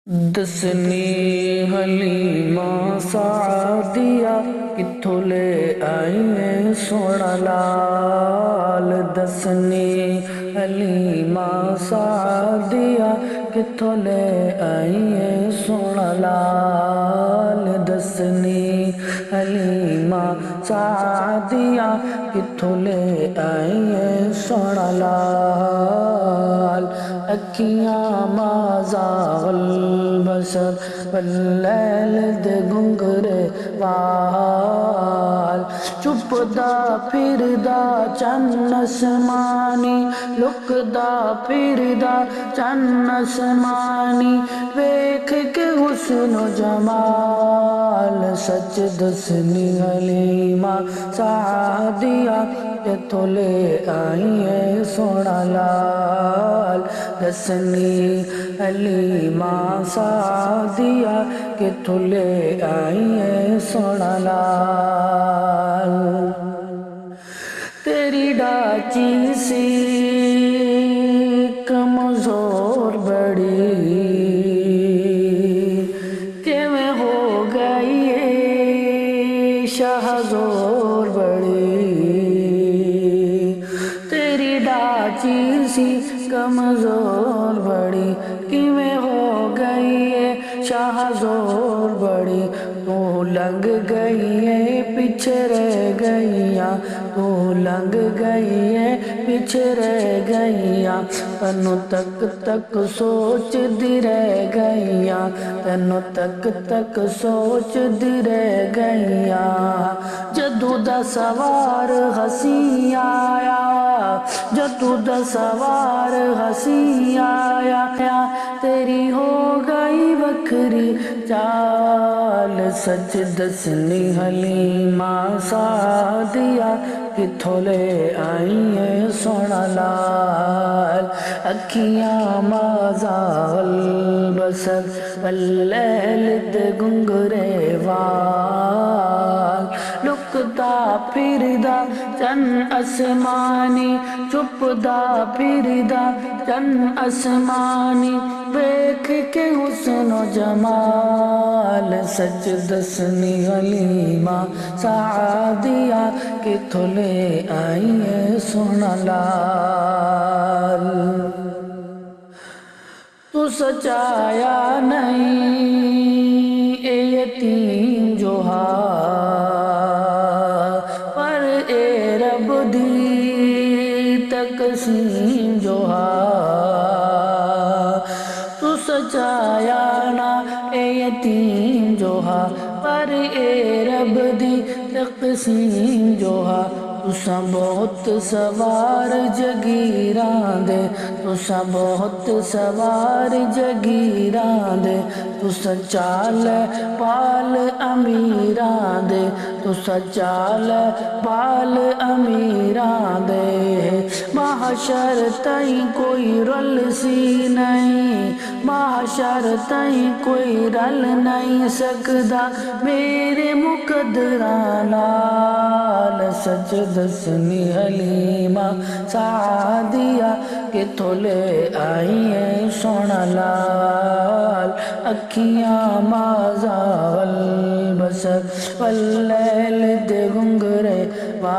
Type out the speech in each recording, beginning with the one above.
دسنی حلیمہ سعدیہ کتھوں لے آئیں سونا لال۔ دسنی حلیمہ سعدیہ کتھوں لے آئیں سونا لال۔ دسنی حلیمہ سعدیہ کتھوں لے آئیں سونا لال۔ اکھیاں مازاغ البصر واللیل دے گنگرے وال۔ چپدا پھردا چن اسمانی، لکدا پھردا چن اسمانی، ویکھ کے حسن و جمال۔ سچ دسنی حلیمہ سعدیہ کتھوں لے آئیں سونا لال۔ دسنی حلیمہ سعدیہ کتھوں لے آئیں سونا لال۔ تیری ڈاچی سی کمزور بڑی، کیویں ہو گئی ہے شہزور بڑی۔ تیری ڈاچی سی کمزور بڑی، کیویں ہو گئی ہے شہزور بڑی۔ تو لنگ گئی ہے پیچھے رہ گئیاں، تو لنگ گئی ہے پیچھے رہ گئیاں۔ تینوں تک تک سوچ دی رہ گئیاں، تینوں تک تک سوچ دی رہ گئیاں۔ جدوں دا سوار ہسی آیا، جدوں دا سوار ہسی آیا، تیری ہو گئی وکھری چال۔ سچ دسنی حلیمہ سعدیہ کتھوں لے آئیں سونا لال۔ اکھیاں مازاغ البصر واللیل دے گنگرے وال۔ لکدا پھردا چن اسمانی، چپدا پھردا چن اسمانی، ویکھ کے حسن و جمال۔ سچ دسنی حلیمہ سعدیہ کتھوں لے آئیں سونا لال۔ تو سچایا نہیں اے یتیم جو ہاں، پر اے رب دی تقسیم جو ہاں۔ تو سچایا نا اے یتیم جو ہاں، پر اے رب دی تقسیم جو ہاں۔ تساں بہت سوار جگیراں دے، تساں بہت سوار جگیراں دے، تساں چال پال امیراں دے، تساں چال پال امیراں دے۔ محشر تائیں کوئی رل سی نہیں، محشر تائیں کوئی رل نہیں سکدا میرے مقدراں نال۔ سچ دسنی حلیمہ سعدیہ کتھوں لے آئیں سونا لال۔ اکھیاں مازاغ البصر واللیل دے گنگرے وال۔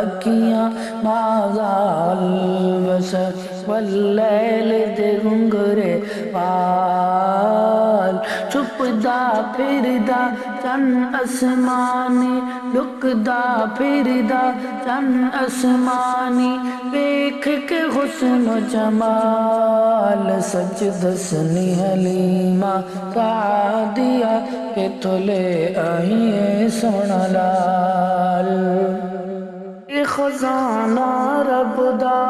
اکھیاں مازاغ البصر واللیل دے گنگرے وال۔ چپدا پھردا چن اسمانی، لکدا پھردا چن اسمانی، ویکھ کے حسن و جمال۔ سچ دسنی حلیمہ سعدیہ کتھوں لے آئیں سونا لال۔ اے خزانہ رب دا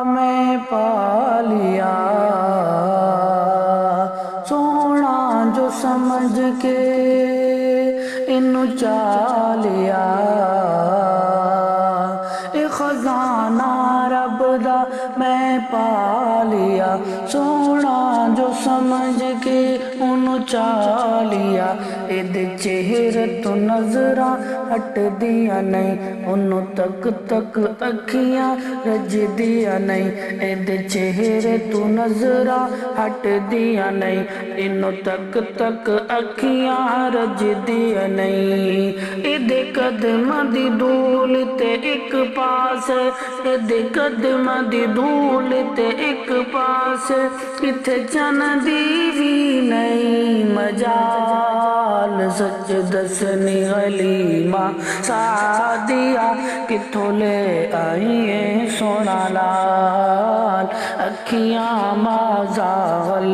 میں پا لیا، سونا جو سمجھ کے انہوں چا لیا۔ اے خزانہ رب دا میں پا لیا، سونا جو سمجھ کے انہوں چا لیا۔ ਇਹਦੇ ਚਿਹਰੇ ਤੋਂ ਨਜ਼ਰਾਂ ਹਟਦੀਆਂ ਨਹੀਂ, ਉਹਨੂੰ ਤੱਕ ਤੱਕ ਅੱਖੀਆਂ ਰੱਜਦੀਆਂ ਨਹੀਂ। ਇਹਦੇ ਚਿਹਰੇ ਤੋਂ ਨਜ਼ਰਾਂ ਹਟਦੀਆਂ ਨਹੀਂ, ਇਹਨੂੰ ਤੱਕ ਤੱਕ ਅੱਖੀਆਂ ਰੱਜਦੀਆਂ ਨਹੀਂ। ਇਹਦੇ ਕਦਮਾਂ ਦੀ ਧੂਲ ਤੇ ਇੱਕ ਪਾਸ, ਇਹਦੇ ਕਦਮਾਂ ਦੀ ਧੂਲ ਤੇ ਇੱਕ ਪਾਸ, ਕਿਥੇ ਚੰਨ ਦੀ ਵੀ ਨਹੀਂ ਮਜਾਲ। ਸੱਚ ਦਸਨੀ ਹਲੀਮਾ ਸਾਦੀਆ, ਕਿੱਥੋਂ ਲੈ ਆਈ ਏ ਸੋਹਣਾ ਲਾਲ। ਅੱਖੀਆਂ ਮਾਜ਼ਾਲ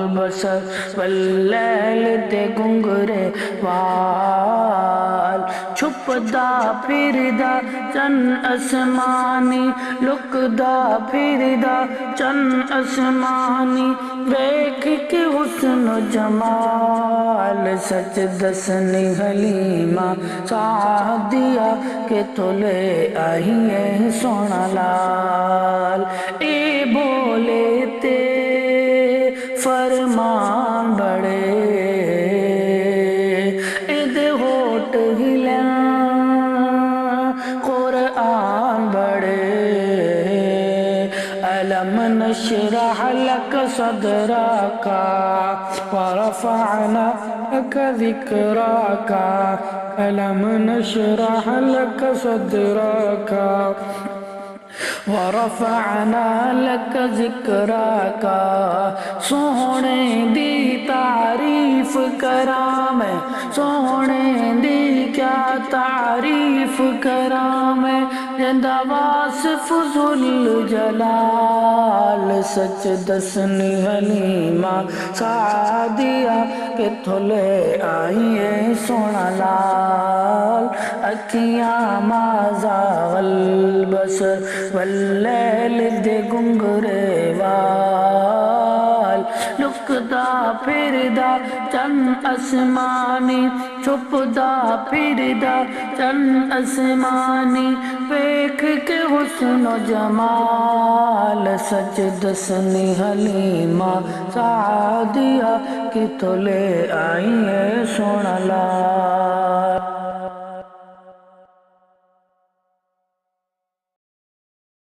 ਬਸਰ ਵੱਲੈਲ ਤੇ ਗੁੰਗਰੇ ਵਾਲ, ਛੁਪਦਾ ਫਿਰਦਾ ਚੰਨ ਅਸਮਾਨੀ, ਲੁਕਦਾ ਫਿਰਦਾ ਚੰਨ ਅਸਮਾਨੀ, ਵੇਖ ਕੇ ਹੁਸਨ ਜਮਾਲ। ਸੱਚ ਦਸਨੀ ਹਲੀਮਾ ਸਾਦੀਆ, ਕਿੱਥੋਂ ਲੈ ਆਈ ਏ ਸੋਹਣਾ ਲਾਲ। ਇਹ ਬੋਲੇ ਤੇ ਫਰਮਾਨ ਬੜੇ, ਇਹਦੇ ਹੋਠ ਹਿਲਨ ਕੁਰਆਨ ਬੜੇ। ألم نشرح لك صدرك ورفعنا لك ذكرك، ألم نشرح لك صدرك ورفعنا لك ذكرك۔ سونے دی تعریف کراں میں، سونے دی کیا تعریف کراں میں، جندہ واصف ذوالجلال۔ سچ دسنی حلیمہ سعدیہ، کتھوں لے آئی اے سونا لال۔ اکھیاں مازاغ البصر واللیل دے گنگرے وال، لکدا پھردا چن اسمانی، چھپدا پھردا چن اسمانی، ویکھ کے حسن و جمال۔ سچ دسنی حلیمہ سعدیہ، کتھوں لے آئی اے سونا لال۔